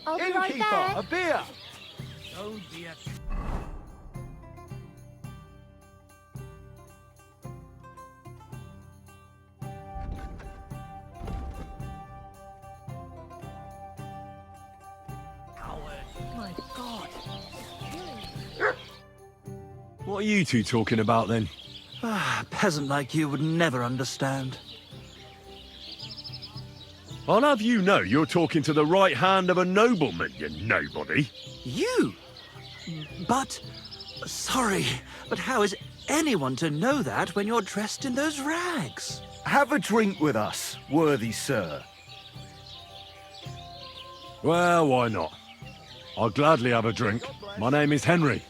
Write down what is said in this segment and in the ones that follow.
I'll be right back. a beer! Don't be a... My God. What are you two talking about then? A peasant like you would never understand. I'll have you know you're talking to the right hand of a nobleman, you nobody. You? But... Sorry, but how is anyone to know that when you're dressed in those rags? Have a drink with us, worthy sir. Well, why not? I'll gladly have a drink. My name is Henry.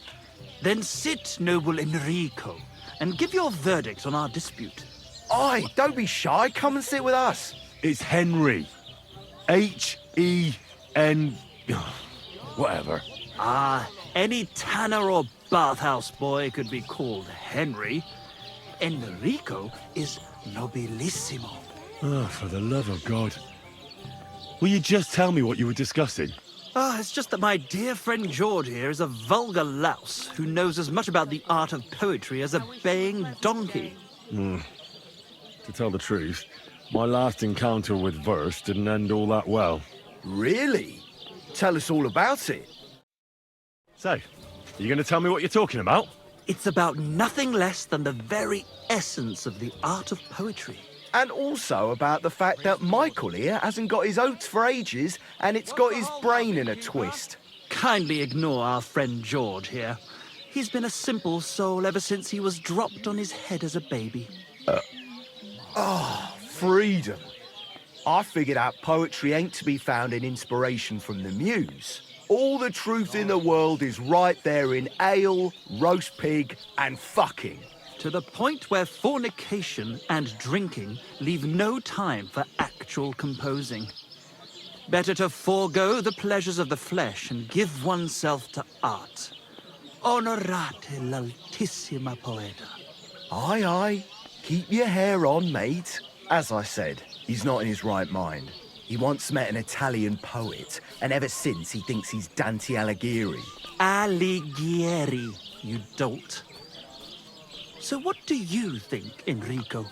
Then sit, noble Enrico, and give your verdict on our dispute. Aye, don't be shy. Come and sit with us. It's Henry. H-E-N... whatever. Ah, any tanner or bathhouse boy could be called Henry. Enrico is nobilissimo. Oh, for the love of God. Will you just tell me what you were discussing? It's just that my dear friend George here is a vulgar louse who knows as much about the art of poetry as a baying donkey. To tell the truth, my last encounter with verse didn't end all that well. Really? Tell us all about it. So, are you going to tell me what you're talking about? It's about nothing less than the very essence of the art of poetry. And also about the fact that Michael here hasn't got his oats for ages and it's got his brain in a twist. Kindly ignore our friend George here. He's been a simple soul ever since he was dropped on his head as a baby. Freedom. I figured out poetry ain't to be found in inspiration from the muse. All the truth in the world is right there in ale, roast pig, and fucking. To the point where fornication and drinking leave no time for actual composing. Better to forego the pleasures of the flesh and give oneself to art. Onorate l'altissima poeta. Aye, aye. Keep your hair on, mate. As I said, he's not in his right mind. He once met an Italian poet, and ever since he thinks he's Dante Alighieri. Alighieri, you dolt. So what do you think, Enrico?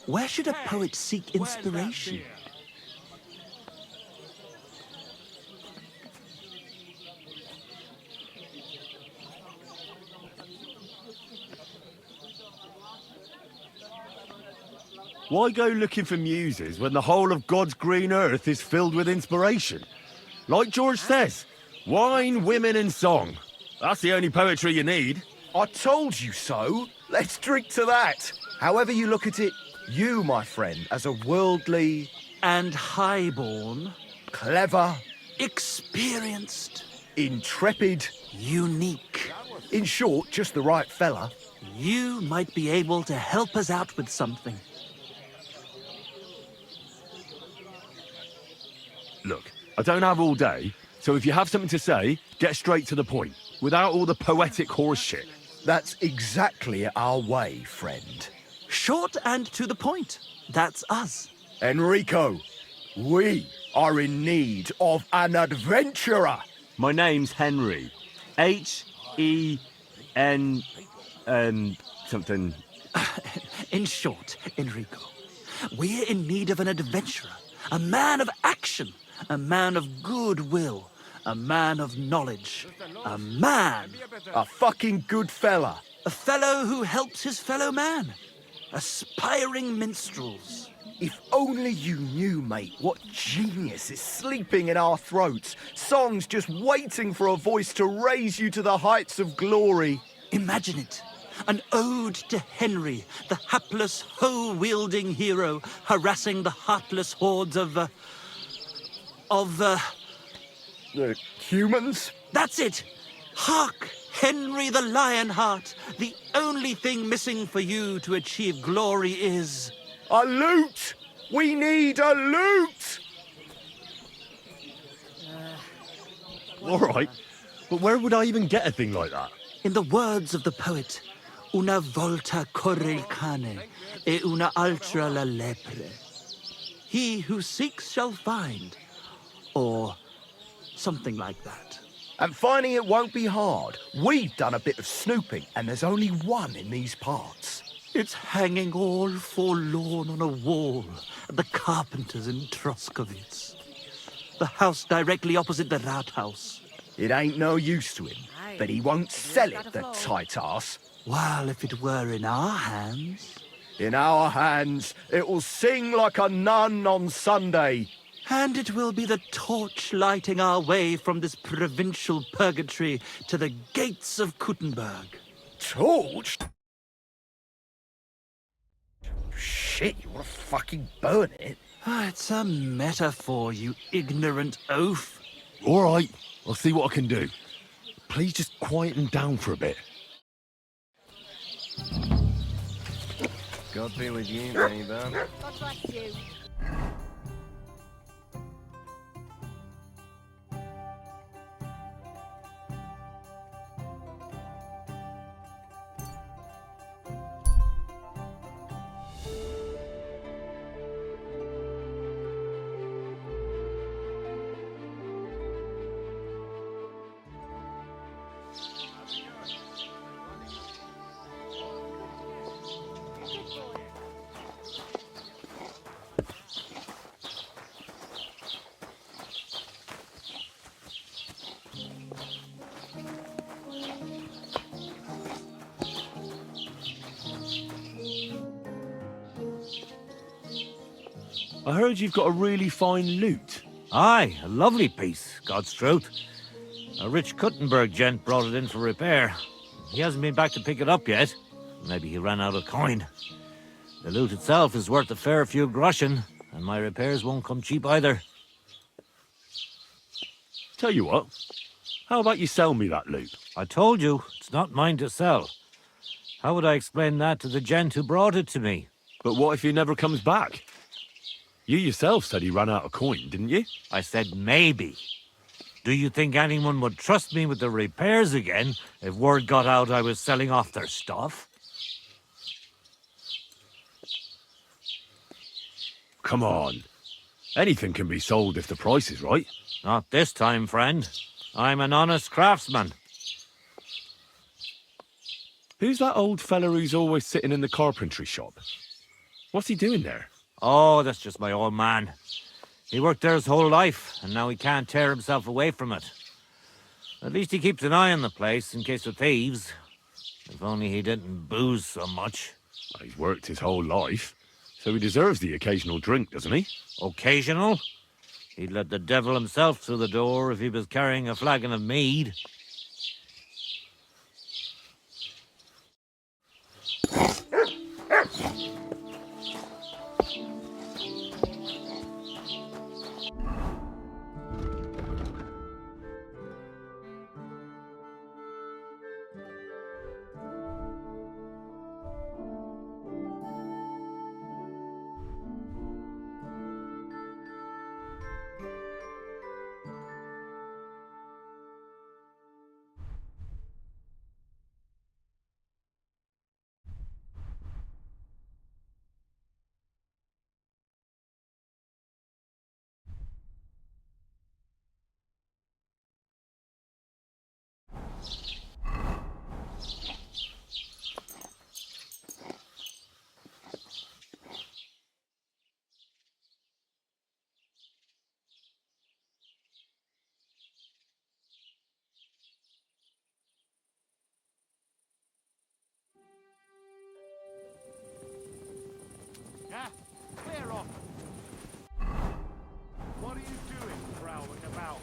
Where should a poet seek inspiration? Why go looking for muses when the whole of God's green earth is filled with inspiration? Like George says, wine, women and song. That's the only poetry you need. I told you so. Let's drink to that. However you look at it, you, my friend, as a worldly... And highborn, clever... experienced, intrepid... unique. In short, just the right fella. You might be able to help us out with something. Look, I don't have all day, so if you have something to say, get straight to the point, without all the poetic horse shit. That's exactly our way, friend. Short and to the point. That's us. Enrico, we are in need of an adventurer. My name's Henry. H-E-N... something... In short, Enrico, we're in need of an adventurer, a man of action, a man of goodwill, a man of knowledge, a man... A fucking good fella. A fellow who helps his fellow man. Aspiring minstrels. If only you knew, mate, what genius is sleeping in our throats. Songs just waiting for a voice to raise you to the heights of glory. Imagine it. An ode to Henry, the hapless, hoe-wielding hero, harassing the heartless hordes of Humans? That's it! Hark! Henry the Lionheart! The only thing missing for you to achieve glory is... A loot! We need a loot! All right, but where would I even get a thing like that? In the words of the poet, una volta corre il cane, e una altra la lepre. He who seeks shall find, or Something like that. And finding it won't be hard. We've done a bit of snooping, and there's only one in these parts. It's hanging all forlorn on a wall at the carpenter's in Troskovitz. The house directly opposite the Rathaus. It ain't no use to him, but he won't sell it, the tight ass. While if it were in our hands... In our hands, it will sing like a nun on Sunday. And it will be the torch lighting our way from this provincial purgatory to the gates of Kuttenberg. Torch? Shit, you want to fucking burn it? It's a metaphor, you ignorant oaf. All right, I'll see what I can do. Please just quieten down for a bit. God be with you, neighbour. God bless you. I heard you've got a really fine lute. Aye, a lovely piece, God's truth. A rich Kuttenberg gent brought it in for repair. He hasn't been back to pick it up yet. Maybe he ran out of coin. The lute itself is worth a fair few groschen, and my repairs won't come cheap either. Tell you what, how about you sell me that lute? I told you, it's not mine to sell. How would I explain that to the gent who brought it to me? But what if he never comes back? You yourself said he ran out of coin, didn't you? I said maybe. Do you think anyone would trust me with the repairs again if word got out I was selling off their stuff? Come on. Anything can be sold if the price is right. Not this time, friend. I'm an honest craftsman. Who's that old fella who's always sitting in the carpentry shop? What's he doing there? Oh, that's just my old man. He worked there his whole life, and now he can't tear himself away from it. At least he keeps an eye on the place in case of thieves. If only he didn't booze so much. He's worked his whole life, so he deserves the occasional drink, doesn't he? Occasional? He'd let the devil himself through the door if he was carrying a flagon of mead. Clear off! What are you doing, prowling about?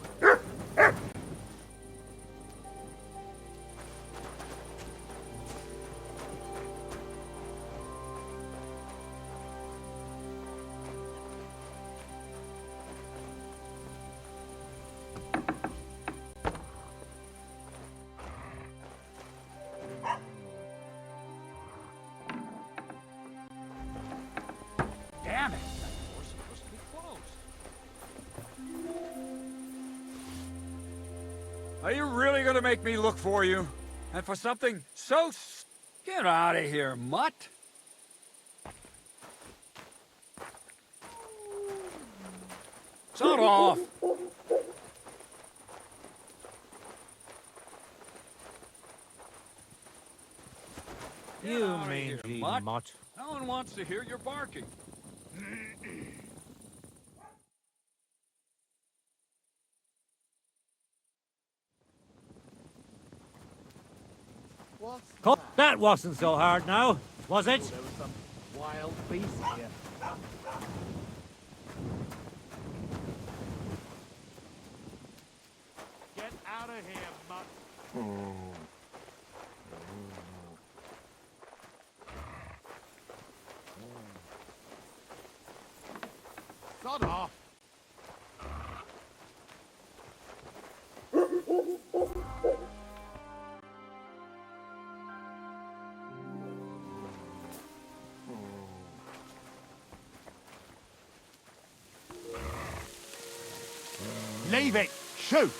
Damn it! That door's supposed to be closed. Are you really gonna make me look for you? And for something so Get out of here, mutt! Sod off! You outta here, mangy mutt. mutt. No one wants to hear your barking. That wasn't so hard now, was it? There was some wild beast here. Get out of here, mutt. Sod off. Leave it! Shoot!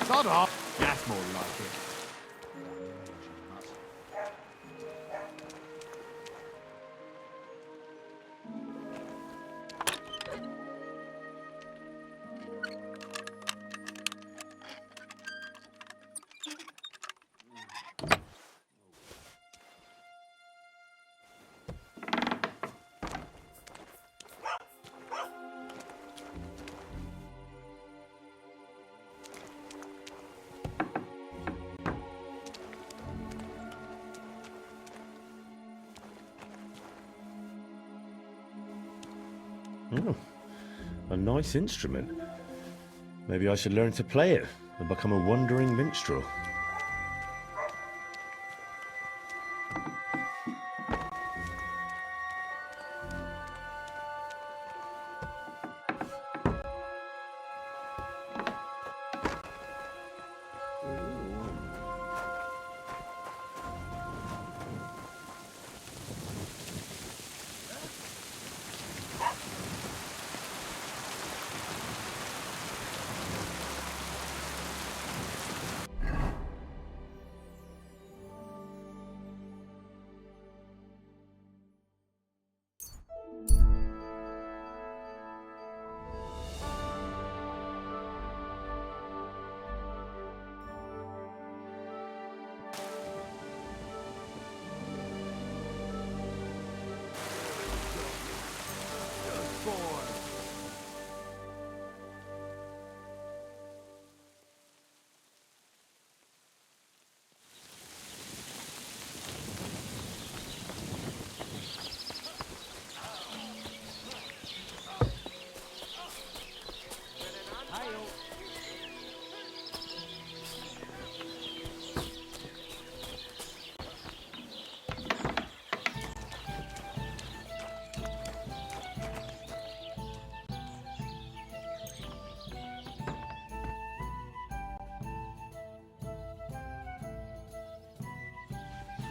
Sod off. That's more like it. Oh, a nice instrument. Maybe I should learn to play it and become a wandering minstrel.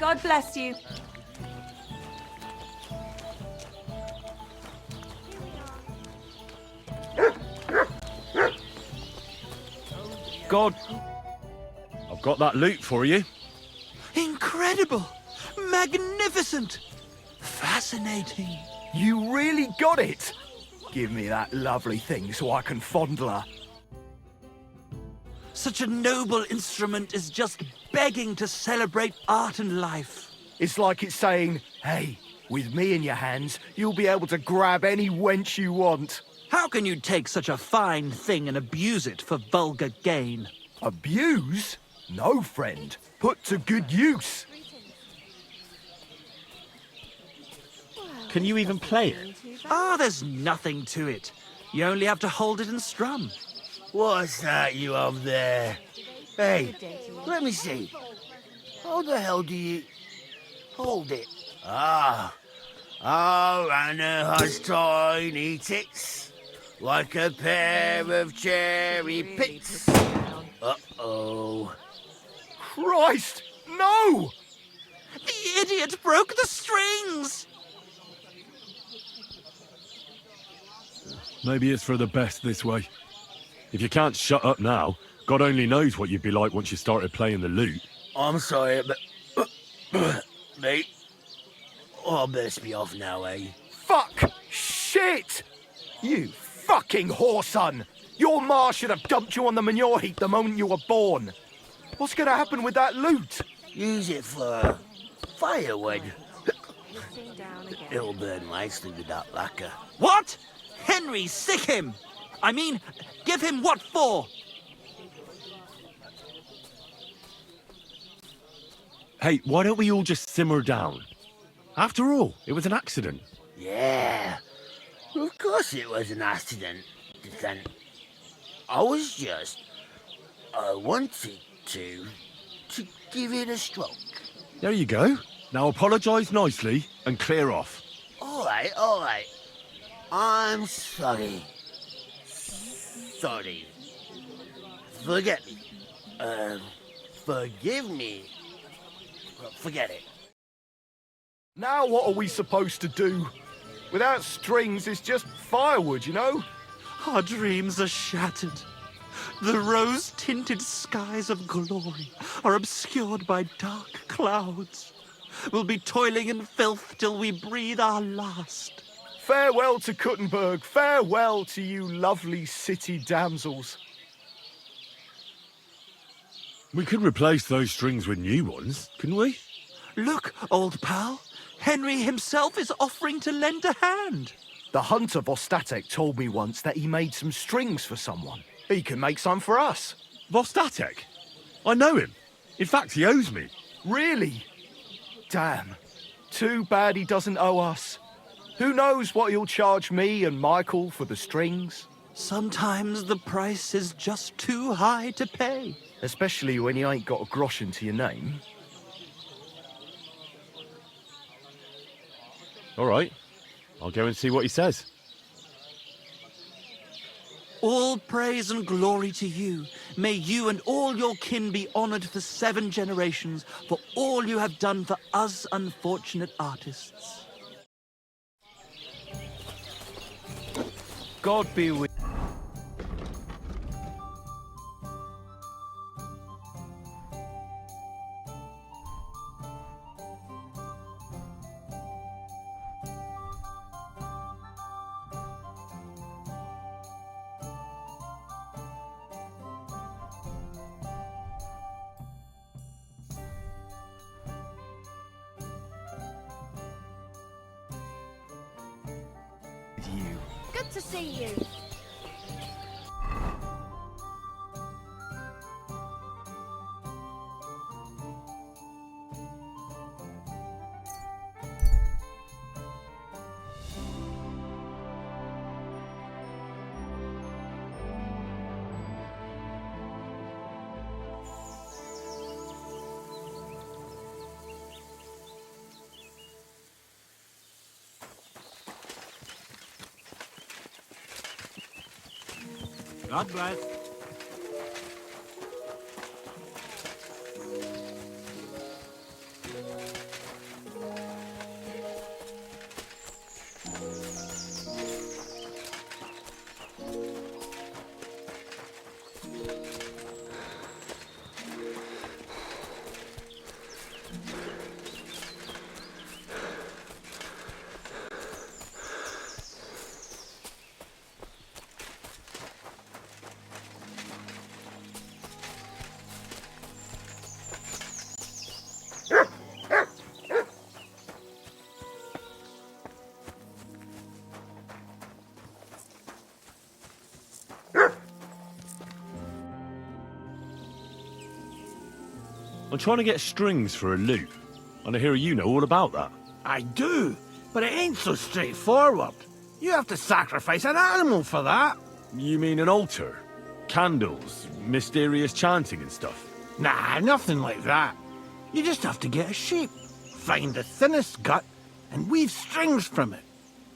God bless you. God, I've got that loot for you. Incredible! Magnificent! Fascinating! You really got it! Give me that lovely thing so I can fondle her. Such a noble instrument is just begging to celebrate art and life. It's like it's saying, hey, with me in your hands, you'll be able to grab any wench you want. How can you take such a fine thing and abuse it for vulgar gain? Abuse? No, friend. Put to good use. Can you even play it? Oh, there's nothing to it. You only have to hold it and strum. What's that you up there? Hey, let me see. How the hell do you hold it? Ah, Anna has tiny tits, like a pair of cherry pits. Uh-oh. Christ, no! The idiot broke the strings! Maybe it's for the best this way. If you can't shut up now, God only knows what you'd be like once you started playing the lute. I'm sorry, but... mate, I best be off now, eh? Fuck! Shit! You fucking whoreson! Your ma should have dumped you on the manure heap the moment you were born. What's going to happen with that loot? Use it for firewood. It'll burn nicely with that lacquer. What? Henry, sick him! I mean, give him what for? Hey, why don't we all just simmer down? After all, it was an accident. Yeah, of course it was an accident. Then I wanted to give it a stroke. There you go. Now apologise nicely and clear off. All right. I'm sorry. Sorry. Forget me. Forgive me. Forget it. Now what are we supposed to do? Without strings, it's just firewood, you know? Our dreams are shattered. The rose-tinted skies of glory are obscured by dark clouds. We'll be toiling in filth till we breathe our last. Farewell to Kuttenberg. Farewell to you lovely city damsels. We could replace those strings with new ones, couldn't we? Look, old pal. Henry himself is offering to lend a hand. The hunter Vostatek told me once that he made some strings for someone. He can make some for us. Vostatek? I know him. In fact, he owes me. Really? Damn. Too bad he doesn't owe us. Who knows what he'll charge me and Michael for the strings? Sometimes the price is just too high to pay. Especially when you ain't got a groschen to your name. All right. I'll go and see what he says. All praise and glory to you. May you and all your kin be honored for 7 generations for all you have done for us unfortunate artists. God be with you. Good to see you. God bless. I'm trying to get strings for a loop, and I hear you know all about that. I do, but it ain't so straightforward. You have to sacrifice an animal for that. You mean an altar? Candles, mysterious chanting and stuff? Nah, nothing like that. You just have to get a sheep, find the thinnest gut, and weave strings from it.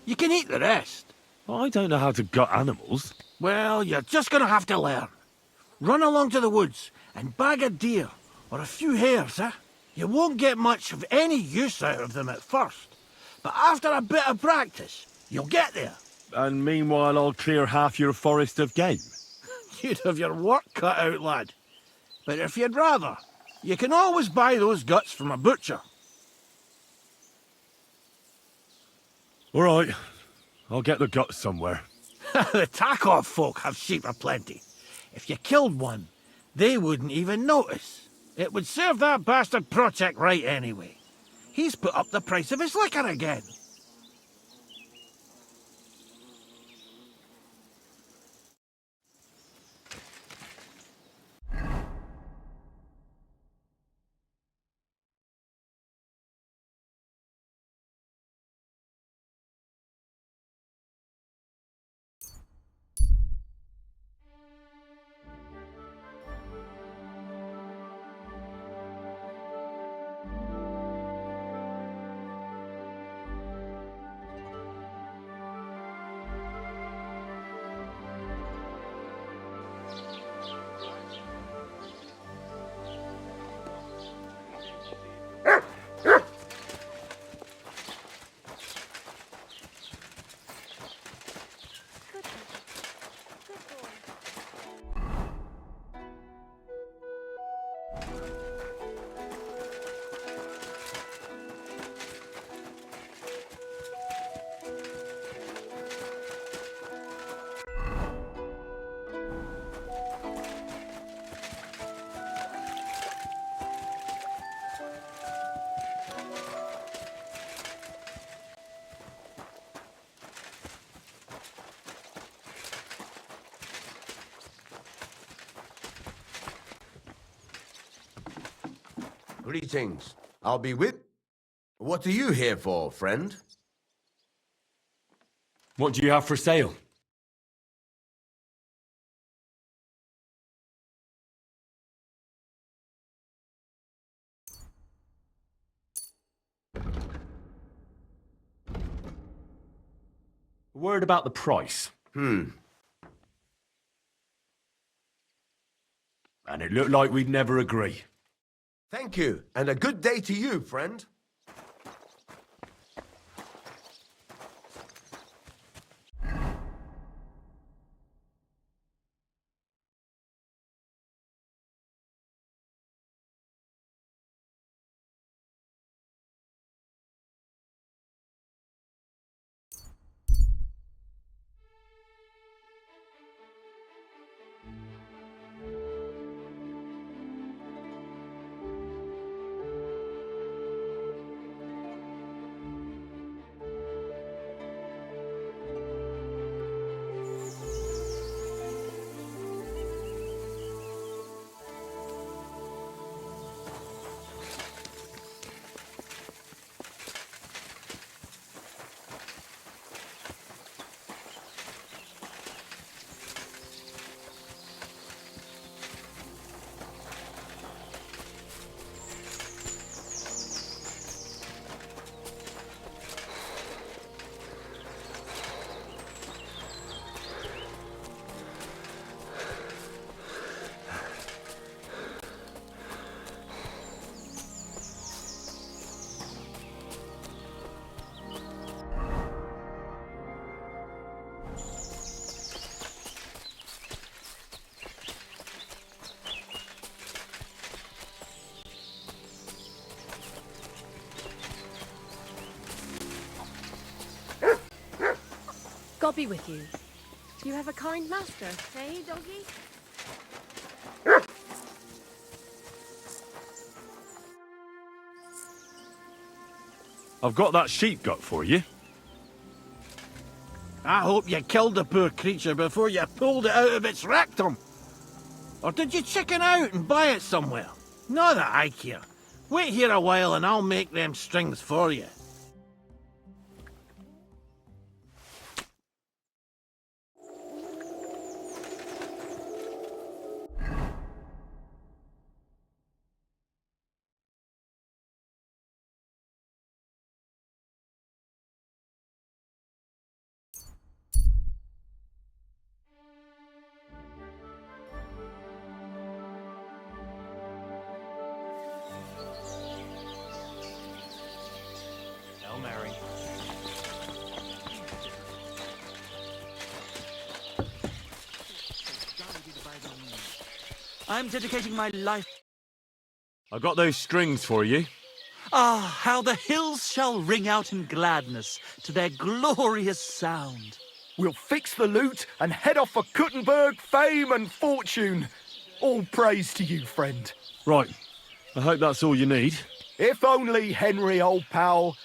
You can eat the rest. I don't know how to gut animals. Well, you're just gonna have to learn. Run along to the woods and bag a deer, or a few hares, eh? You won't get much of any use out of them at first, but after a bit of practice, you'll get there. And meanwhile, I'll clear half your forest of game. You'd have your work cut out, lad. But if you'd rather, you can always buy those guts from a butcher. All right, I'll get the guts somewhere. The Tarkov folk have sheep aplenty. If you killed one, they wouldn't even notice. It would serve that bastard Project right anyway. He's put up the price of his liquor again. Greetings. I'll be with... What are you here for, friend? What do you have for sale? A word about the price. Hmm. And it looked like we'd never agree. Thank you, and a good day to you, friend. God be with you. Do you have a kind master, eh, doggy? I've got that sheep gut for you. I hope you killed the poor creature before you pulled it out of its rectum. Or did you chicken out and buy it somewhere? Not that I care. Wait here a while and I'll make them strings for you. Hail Mary. I'm dedicating my life. I got those strings for you. Ah, how the hills shall ring out in gladness to their glorious sound. We'll fix the loot and head off for Kuttenberg, fame and fortune. All praise to you, friend. Right. I hope that's all you need. If only, Henry, old pal.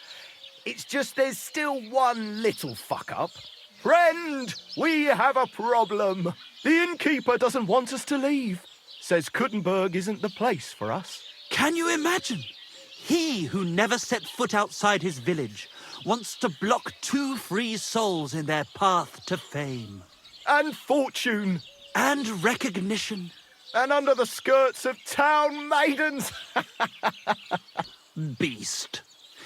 It's just there's still one little fuck-up. Friend, we have a problem. The innkeeper doesn't want us to leave. Says Kuttenberg isn't the place for us. Can you imagine? He who never set foot outside his village wants to block 2 free souls in their path to fame. And fortune. And recognition. And under the skirts of town maidens. Beast.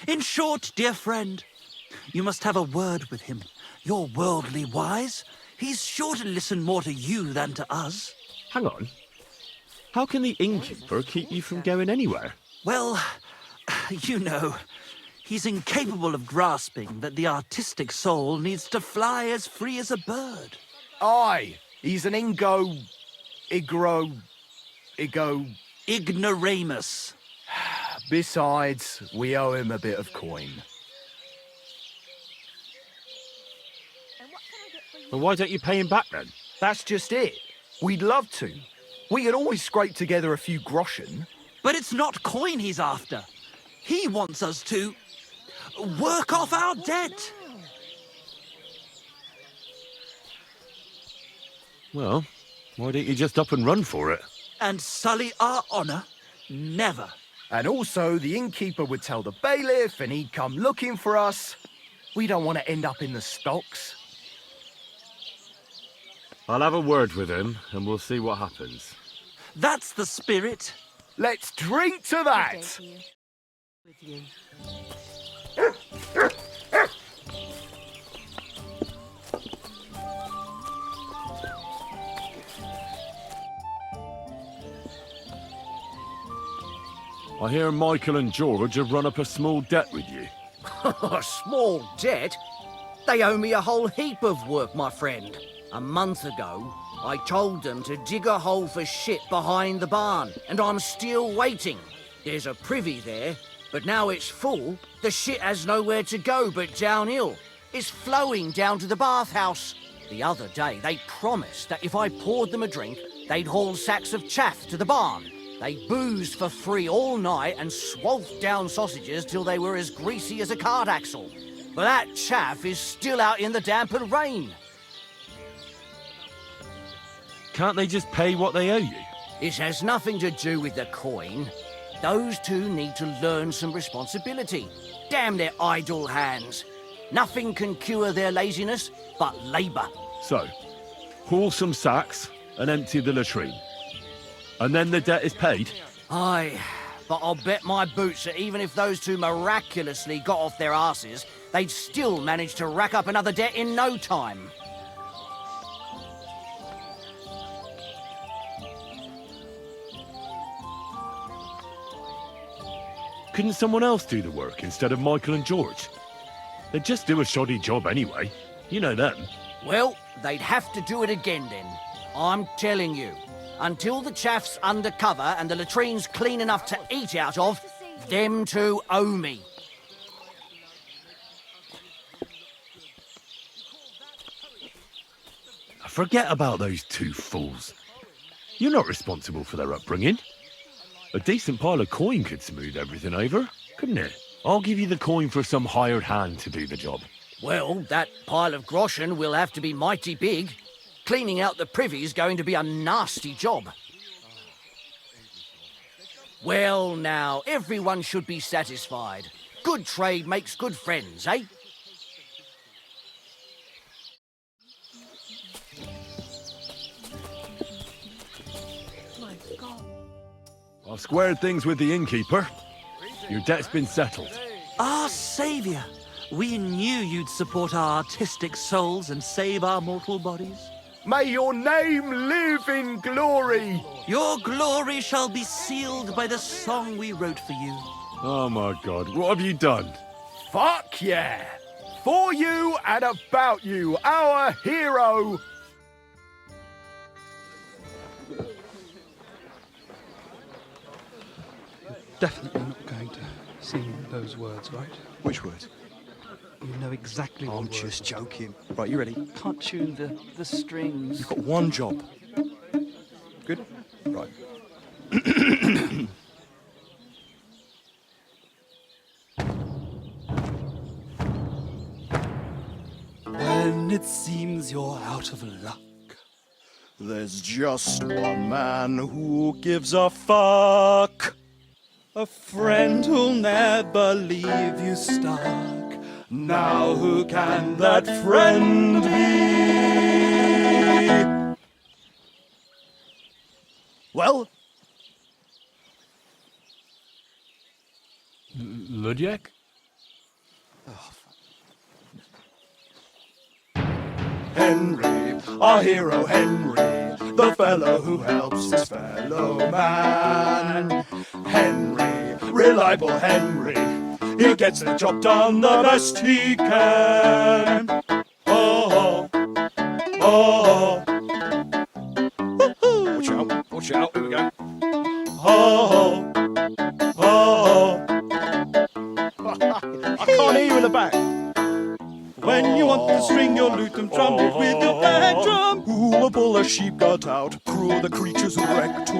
In short, dear friend, you must have a word with him. You're worldly wise. He's sure to listen more to you than to us. Hang on. How can the innkeeper keep you from going anywhere? Well, you know, he's incapable of grasping that the artistic soul needs to fly as free as a bird. Aye, he's an Ignoramus. Besides, we owe him a bit of coin. Well, why don't you pay him back then? That's just it. We'd love to. We could always scrape together a few groschen. But it's not coin he's after. He wants us to work off our debt. Well, why don't you just up and run for it? And sully our honour? Never. And also, the innkeeper would tell the bailiff and he'd come looking for us. We don't want to end up in the stocks. I'll have a word with him, and we'll see what happens. That's the spirit. Let's drink to that! With you. I hear Michael and George have run up a small debt with you. A small debt? They owe me a whole heap of work, my friend. A month ago, I told them to dig a hole for shit behind the barn, and I'm still waiting. There's a privy there, but now it's full. The shit has nowhere to go but downhill. It's flowing down to the bathhouse. The other day, they promised that if I poured them a drink, they'd haul sacks of chaff to the barn. They boozed for free all night and swathed down sausages till they were as greasy as a cart axle. But that chaff is still out in the damp and rain. Can't they just pay what they owe you? It has nothing to do with the coin. Those two need to learn some responsibility. Damn their idle hands. Nothing can cure their laziness but labour. So, haul some sacks and empty the latrine. And then the debt is paid? Aye, but I'll bet my boots that even if those two miraculously got off their arses, they'd still manage to rack up another debt in no time. Couldn't someone else do the work instead of Michael and George? They'd just do a shoddy job anyway. You know them. Well, they'd have to do it again then. I'm telling you. Until the chaff's undercover and the latrine's clean enough to eat out of, them two owe me. Forget about those two fools. You're not responsible for their upbringing. A decent pile of coin could smooth everything over, couldn't it? I'll give you the coin for some hired hand to do the job. Well, that pile of groschen will have to be mighty big. Cleaning out the privy's going to be a nasty job. Well, now, everyone should be satisfied. Good trade makes good friends, eh? My God. I've squared things with the innkeeper. Your debt's been settled. Our saviour. We knew you'd support our artistic souls and save our mortal bodies. May your name live in glory. Your glory shall be sealed by the song we wrote for you. Oh my God, what have you done? Fuck yeah! For you and about you, our hero. Definitely not going to sing those words, right? Which words? You know exactly what I'm words just are. joking. Right, you ready? Can't tune the strings. You've got one job. Good? Right. When it seems you're out of luck, there's just one man who gives a fuck. A friend who'll never leave you stuck. Now who can that friend be? Well? Ludiek? Henry, our hero Henry, the fellow who helps his fellow man. Henry, reliable Henry, he gets the job done the best he can. Oh, oh, oh. Watch out, here we go. Oh, oh, I can't hear you in the back. When you want to string your lute and trumpet with your back drum, who will pull a sheep gut out, crew the creature's rectum?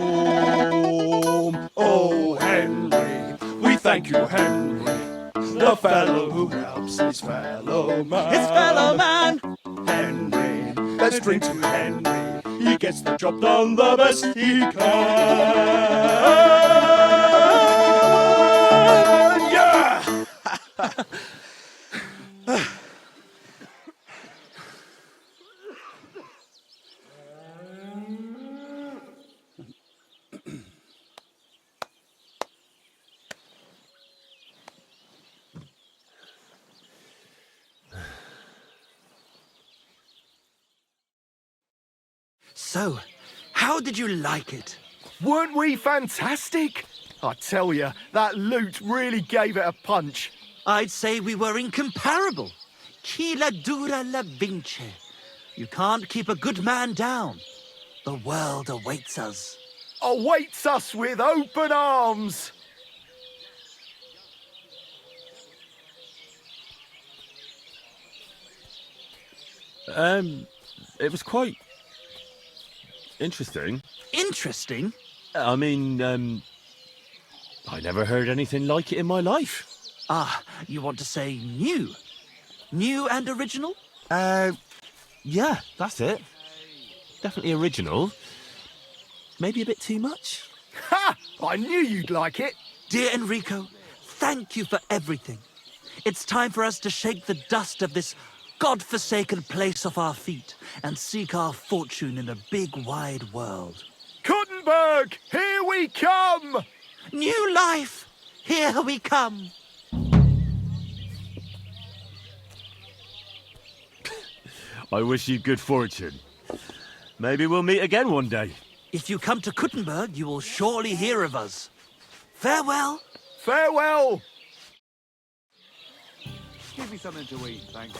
Oh, Henry, we thank you, Henry, the fellow who helps his fellow man. His fellow man! Henry, let's drink to Henry, he gets the job done the best he can. Yeah! So, how did you like it? Weren't we fantastic? I tell you, that lute really gave it a punch. I'd say we were incomparable. Chi la dura la vince. You can't keep a good man down. The world awaits us. Awaits us with open arms. It was quite interesting. Interesting? I mean, I never heard anything like it in my life. Ah, you want to say new? New and original? Yeah, that's it. Definitely original. Maybe a bit too much. Ha! I knew you'd like it. Dear Enrico, thank you for everything. It's time for us to shake the dust of this God-forsaken place off our feet and seek our fortune in the big wide world. Kuttenberg, here we come! New life, here we come! I wish you good fortune. Maybe we'll meet again one day. If you come to Kuttenberg, you will surely hear of us. Farewell. Farewell! Give me something to eat, thanks.